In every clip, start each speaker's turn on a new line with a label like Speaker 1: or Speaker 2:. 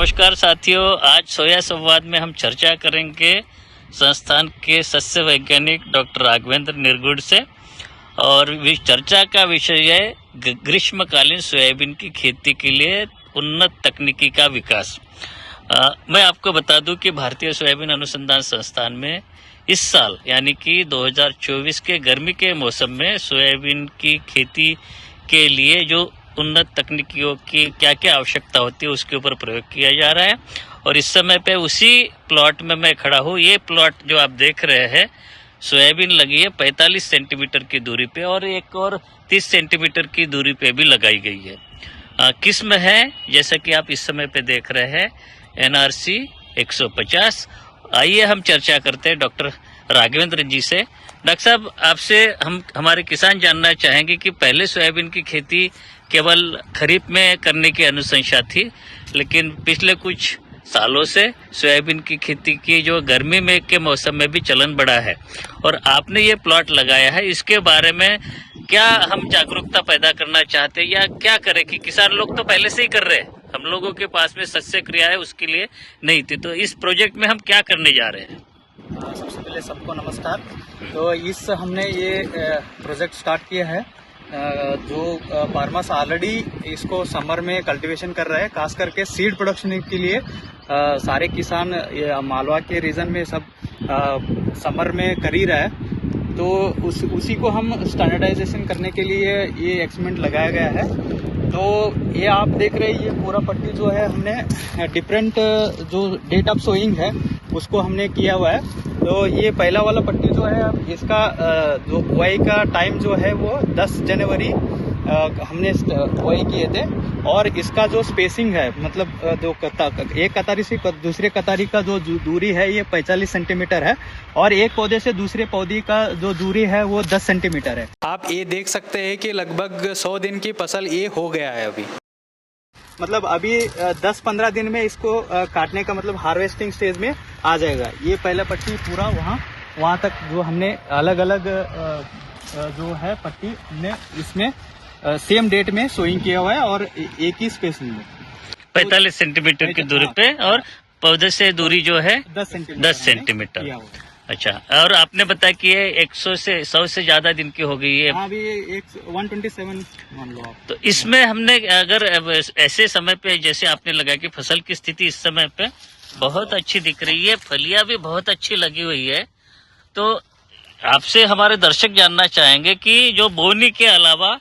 Speaker 1: नमस्कार साथियों, आज सोया संवाद में हम चर्चा करेंगे संस्थान के सस्य वैज्ञानिक डॉक्टर राघवेंद्र निरगुड से। और चर्चा का विषय है ग्रीष्मकालीन सोयाबीन की खेती के लिए उन्नत तकनीकी का विकास। मैं आपको बता दूं कि भारतीय सोयाबीन अनुसंधान संस्थान में इस साल यानी कि 2024 के गर्मी के मौसम में सोयाबीन की खेती के लिए जो उन्नत तकनीकियों की क्या क्या आवश्यकता होती है उसके ऊपर प्रयोग किया जा रहा है। और इस समय पे उसी प्लॉट में मैं खड़ा हूँ। ये प्लॉट जो आप देख रहे हैं, सोयाबीन लगी है 45 सेंटीमीटर की दूरी पे और एक और 30 सेंटीमीटर की दूरी पे भी लगाई गई है। किस्म है जैसा कि आप इस समय पे देख रहे हैं NRC 150। आइए हम चर्चा करते हैं डॉक्टर राघवेंद्र जी से। डॉक्टर साहब, आपसे हमारे किसान जानना चाहेंगे कि पहले सोयाबीन की खेती केवल खरीफ में करने की अनुशंसा थी, लेकिन पिछले कुछ सालों से सोयाबीन की खेती की जो गर्मी में के मौसम में भी चलन बढ़ा है और आपने ये प्लॉट लगाया है। इसके बारे में क्या हम जागरूकता पैदा करना चाहते हैं या क्या करें कि किसान लोग तो पहले से ही कर रहे हैं, हम लोगों के पास में सस्य क्रिया है उसके लिए नहीं थी, तो इस प्रोजेक्ट में हम क्या करने जा रहे हैं?
Speaker 2: सबसे पहले सबको नमस्कार। तो हमने ये प्रोजेक्ट स्टार्ट किया है जो फार्मर्स ऑलरेडी इसको समर में कल्टीवेशन कर रहे हैं, खास करके सीड प्रोडक्शन के लिए सारे किसान मालवा के रीजन में सब समर में कर ही रहा है। तो उसी को हम स्टैंडर्डाइजेशन करने के लिए ये एक्सपेरिमेंट लगाया गया है। तो ये आप देख रहे हैं, ये पूरा पट्टी जो है हमने डिफरेंट जो डेट ऑफ सोइंग है उसको हमने किया हुआ है। तो ये पहला वाला पट्टी जो है इसका जो बुआई का टाइम जो है वो 10 जनवरी हमने बुआई किए थे। और इसका जो स्पेसिंग है मतलब जो एक कतारी से दूसरे कतारी का जो दूरी है ये 45 सेंटीमीटर है और एक पौधे से दूसरे पौधे का जो दूरी है वो 10 सेंटीमीटर है।
Speaker 3: आप ये देख सकते हैं कि लगभग 100 दिन की फसल ये हो गया है अभी।
Speaker 2: मतलब अभी 10-15 दिन में इसको काटने का मतलब हार्वेस्टिंग स्टेज में आ जाएगा। ये पहला पट्टी पूरा वहाँ तक जो हमने अलग अलग जो है पट्टी हमने इसमें सेम डेट में सोइंग किया हुआ है और एक ही स्पेसिंग में
Speaker 1: 45 सेंटीमीटर की दूरी पे और पौधे से दूरी जो है 10 सेंटीमीटर। अच्छा, और आपने बताया कि ये 100 से ज्यादा दिन की हो गई है।
Speaker 2: अभी 127 मान लो आप।
Speaker 1: तो इसमें हमने अगर ऐसे समय पे जैसे आपने लगा कि फसल की स्थिति इस समय पे बहुत अच्छी दिख रही है, फलियां भी बहुत अच्छी लगी हुई है, तो आपसे हमारे दर्शक जानना चाहेंगे कि जो बोनी के अलावा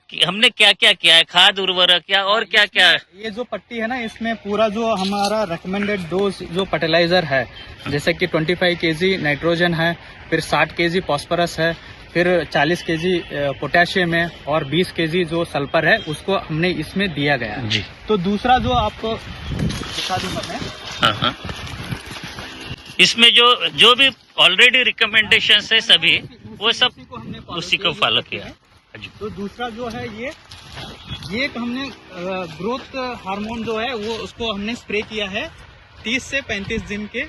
Speaker 1: हमने क्या क्या किया है, खाद उर्वरक या और क्या क्या?
Speaker 2: ये जो पट्टी है ना, इसमें पूरा जो हमारा रिकमेंडेड डोज जो फर्टिलाइजर है, जैसे कि 25 kg नाइट्रोजन है, फिर 60 kg फॉस्फोरस है, फिर 40 kg पोटेशियम है और 20 kg जो सल्फर है उसको हमने इसमें दिया गया है जी। तो दूसरा जो आपको दिखा दूं मैं,
Speaker 1: हाँ। इसमें जो भी ऑलरेडी रिकमेंडेशन है सभी वो सब उसी को फॉलो किया है।
Speaker 2: तो दूसरा जो है ये हमने ग्रोथ हार्मोन जो है वो उसको हमने स्प्रे किया है 30 से 35 दिन के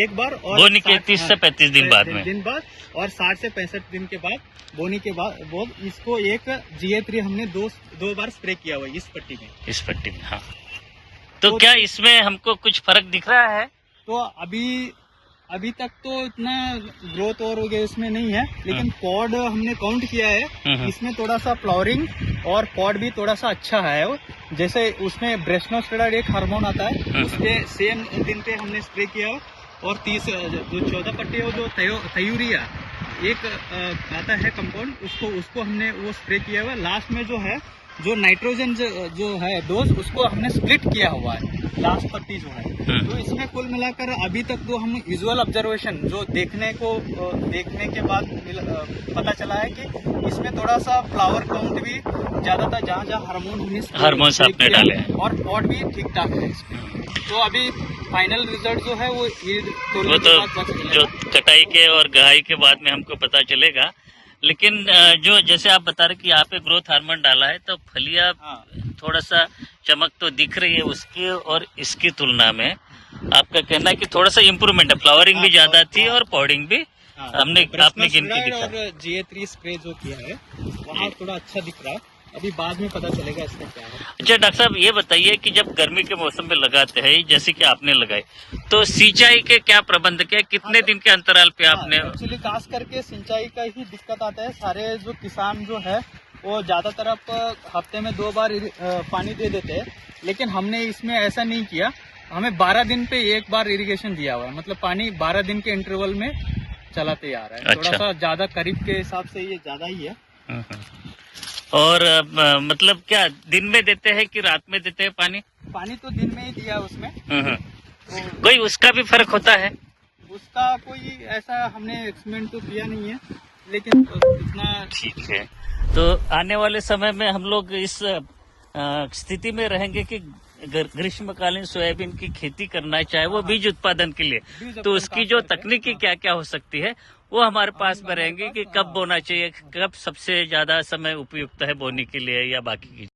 Speaker 2: एक बार और
Speaker 1: बोनी के 30 से 35 दिन बाद
Speaker 2: और 60 से 65 दिन के बाद बोनी के बाद इसको एक GA3 हमने दो बार स्प्रे किया हुआ है इस पट्टी में। हाँ,
Speaker 1: तो क्या इसमें हमको कुछ फर्क दिख रहा है?
Speaker 2: तो अभी तक तो इतना ग्रोथ और इसमें नहीं है, लेकिन पॉड हमने काउंट किया है, इसमें थोड़ा सा फ्लावरिंग और पॉड भी थोड़ा सा अच्छा है। जैसे उसमें ब्रेस्टोस्टेरॉइड एक हार्मोन आता है, उसके सेम दिन पे हमने स्प्रे किया और 30 जो 14 पट्टी है जो थयूरिया एक आता है कंपाउंड, उसको हमने वो स्प्रे किया हुआ। लास्ट में जो है जो नाइट्रोजन जो है डोज उसको हमने स्प्लिट किया हुआ है लास्ट पट्टी जो है। तो इसमें कुल मिलाकर अभी तक जो हम विजुअल ऑब्जर्वेशन जो देखने के बाद पता चला है कि इसमें थोड़ा सा फ्लावर काउंट भी ज्यादा था, जहाँ हार्मोन्स
Speaker 1: आपने डाले हैं
Speaker 2: और पॉट भी ठीक ठाक है इसमें। तो अभी फाइनल रिजल्ट जो है वो
Speaker 1: जो कटाई के और गहाई के बाद में हमको पता चलेगा। लेकिन जो जैसे आप बता रहे कि यहाँ पे ग्रोथ हार्मोन डाला है तो फलियां थोड़ा सा चमक तो दिख रही है उसकी और इसकी तुलना में। आपका कहना है कि थोड़ा सा इम्प्रूवमेंट है, फ्लावरिंग भी ज्यादा थी और पॉडिंग भी आपने गिन के दिखा।
Speaker 2: और GA3 स्प्रे जो किया है वहाँ थोड़ा अच्छा दिख रहा है। अभी बाद में पता चलेगा इसका क्या है।
Speaker 1: अच्छा डॉक्टर साहब, ये बताइए कि जब गर्मी के मौसम में लगाते हैं जैसे कि आपने लगाए, तो सिंचाई के क्या प्रबंध किया, कितने दिन के अंतराल पे आपने?
Speaker 2: एक्चुअली खास करके सिंचाई का ही दिक्कत आता है। सारे जो किसान जो है वो ज्यादातर अब हफ्ते में 2 बार पानी दे देते हैं, लेकिन हमने इसमें ऐसा नहीं किया। हमें 12 दिन पे 1 बार इरिगेशन दिया हुआ है, मतलब पानी 12 दिन के इंटरवल में चलाते आ रहा है।
Speaker 1: अच्छा।
Speaker 2: थोड़ा सा ज्यादा करीब के हिसाब से ये ज्यादा ही है।
Speaker 1: और मतलब क्या दिन में देते हैं कि रात में देते हैं पानी?
Speaker 2: पानी तो दिन में ही दिया उसमें। तो
Speaker 1: कोई उसका भी फर्क होता है?
Speaker 2: उसका कोई ऐसा हमने एक्सपेरिमेंट तो किया नहीं है, लेकिन इतना
Speaker 1: ठीक है। तो आने वाले समय में हम लोग इस स्थिति में रहेंगे कि ग्रीष्मकालीन सोयाबीन की खेती करना है, चाहे वो बीज उत्पादन के लिए, तो उसकी जो तकनीकी क्या क्या हो सकती है वो हमारे पास में रहेंगे कि कब बोना चाहिए, कब सबसे ज्यादा समय उपयुक्त है बोने के लिए या बाकी की